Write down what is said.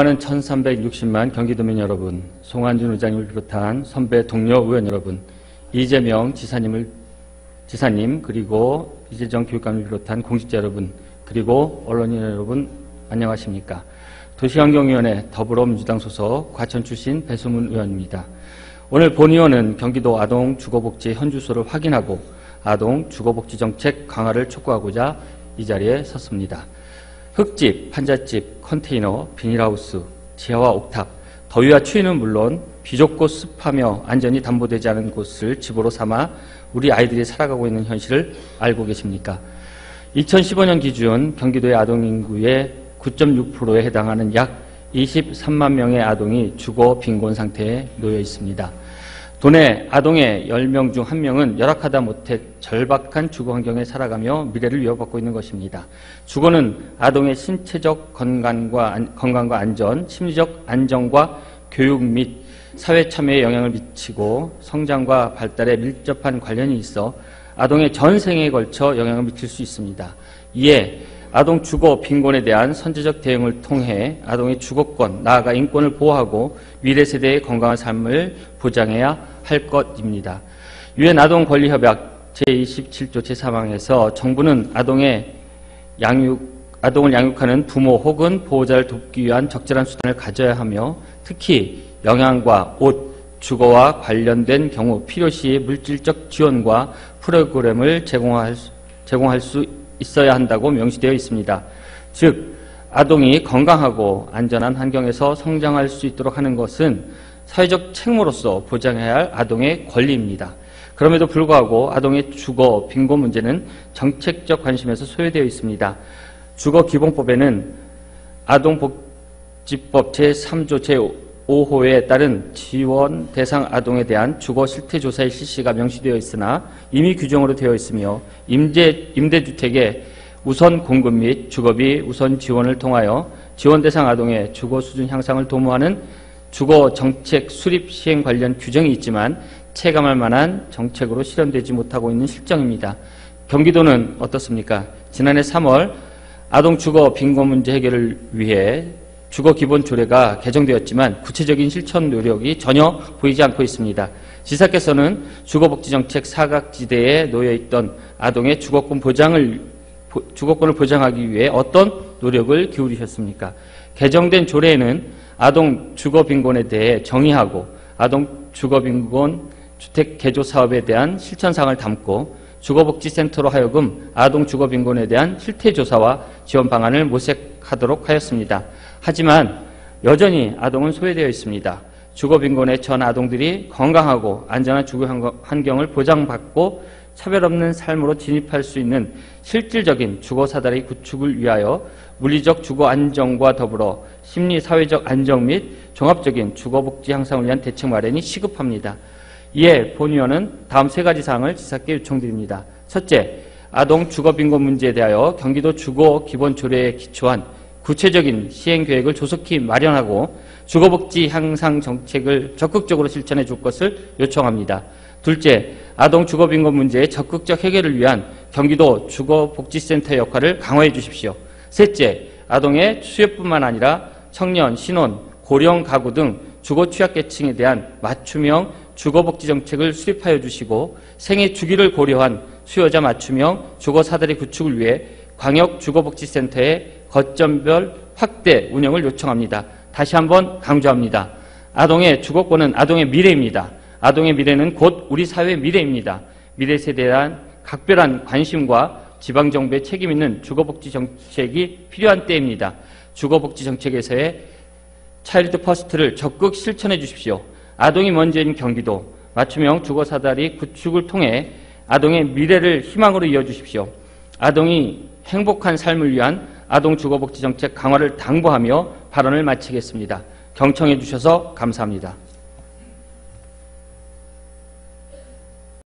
존경하는 1360만 경기도민 여러분, 송환준 의장님을 비롯한 선배 동료 의원 여러분, 이재명 지사님, 그리고 이재정 교육감을 비롯한 공직자 여러분, 그리고 언론인 여러분, 안녕하십니까. 도시환경위원회 더불어민주당 소속 과천 출신 배수문 의원입니다. 오늘 본의원은 경기도 아동주거복지 현주소를 확인하고 아동 주거복지정책 강화를 촉구하고자 이 자리에 섰습니다. 흙집, 판잣집, 컨테이너, 비닐하우스, 지하와 옥탑, 더위와 추위는 물론 비좁고 습하며 안전이 담보되지 않은 곳을 집으로 삼아 우리 아이들이 살아가고 있는 현실을 알고 계십니까? 2015년 기준 경기도의 아동인구의 9.6%에 해당하는 약 23만 명의 아동이 주거 빈곤 상태에 놓여 있습니다. 도내 아동의 10명 중 1명은 열악하다 못해 절박한 주거 환경에 살아가며 미래를 위협받고 있는 것입니다. 주거는 아동의 신체적 건강과 안전, 심리적 안정과 교육 및 사회 참여에 영향을 미치고 성장과 발달에 밀접한 관련이 있어 아동의 전생에 걸쳐 영향을 미칠 수 있습니다. 이에 아동 주거 빈곤에 대한 선제적 대응을 통해 아동의 주거권, 나아가 인권을 보호하고 미래 세대의 건강한 삶을 보장해야 할 것입니다. 유엔 아동권리협약 제27조 제3항에서 정부는 아동을 양육하는 부모 혹은 보호자를 돕기 위한 적절한 수단을 가져야 하며 특히 영양과 옷, 주거와 관련된 경우 필요시 물질적 지원과 프로그램을 제공할 수 있어야 한다고 명시되어 있습니다. 즉, 아동이 건강하고 안전한 환경에서 성장할 수 있도록 하는 것은 사회적 책무로서 보장해야 할 아동의 권리입니다. 그럼에도 불구하고 아동의 주거 빈곤 문제는 정책적 관심에서 소외되어 있습니다. 주거기본법에는 아동복지법 제3조 제5호에 따른 지원 대상 아동에 대한 주거 실태 조사의 실시가 명시되어 있으나 임의 규정으로 되어 있으며 임대주택의 우선 공급 및 주거비 우선 지원을 통하여 지원 대상 아동의 주거 수준 향상을 도모하는 주거 정책 수립 시행 관련 규정이 있지만 체감할 만한 정책으로 실현되지 못하고 있는 실정입니다. 경기도는 어떻습니까? 지난해 3월 아동 주거 빈곤 문제 해결을 위해 주거 기본 조례가 개정되었지만 구체적인 실천 노력이 전혀 보이지 않고 있습니다. 지사께서는 주거복지정책 사각지대에 놓여있던 아동의 주거권을 보장하기 위해 어떤 노력을 기울이셨습니까? 개정된 조례에는 아동 주거빈곤에 대해 정의하고 아동 주거빈곤 주택 개조 사업에 대한 실천사항을 담고 주거복지센터로 하여금 아동 주거빈곤에 대한 실태조사와 지원 방안을 모색하도록 하였습니다. 하지만 여전히 아동은 소외되어 있습니다. 주거빈곤에 처한 아동들이 건강하고 안전한 주거 환경을 보장받고 차별 없는 삶으로 진입할 수 있는 실질적인 주거사다리 구축을 위하여 물리적 주거 안정과 더불어 심리 사회적 안정 및 종합적인 주거복지 향상을 위한 대책 마련이 시급합니다. 이에 본의원은 다음 3가지 사항을 지사께 요청드립니다. 첫째, 아동 주거빈곤 문제에 대하여 경기도 주거기본조례에 기초한 구체적인 시행계획을 조속히 마련하고 주거복지 향상 정책을 적극적으로 실천해 줄 것을 요청합니다. 둘째, 아동 주거빈곤 문제의 적극적 해결을 위한 경기도 주거복지센터의 역할을 강화해 주십시오. 셋째, 아동의 수요뿐만 아니라 청년, 신혼, 고령 가구 등 주거 취약계층에 대한 맞춤형 주거복지 정책을 수립하여 주시고 생애 주기를 고려한 수요자 맞춤형 주거사다리 구축을 위해 광역주거복지센터의 거점별 확대 운영을 요청합니다. 다시 한번 강조합니다. 아동의 주거권은 아동의 미래입니다. 아동의 미래는 곧 우리 사회의 미래입니다. 미래 세대에 대한 각별한 관심과 지방정부의 책임 있는 주거복지 정책이 필요한 때입니다. 주거복지 정책에서의 차일드 퍼스트를 적극 실천해 주십시오. 아동이 먼저인 경기도 맞춤형 주거사다리 구축을 통해 아동의 미래를 희망으로 이어주십시오. 아동이 행복한 삶을 위한 아동 주거복지 정책 강화를 당부하며 발언을 마치겠습니다. 경청해 주셔서 감사합니다.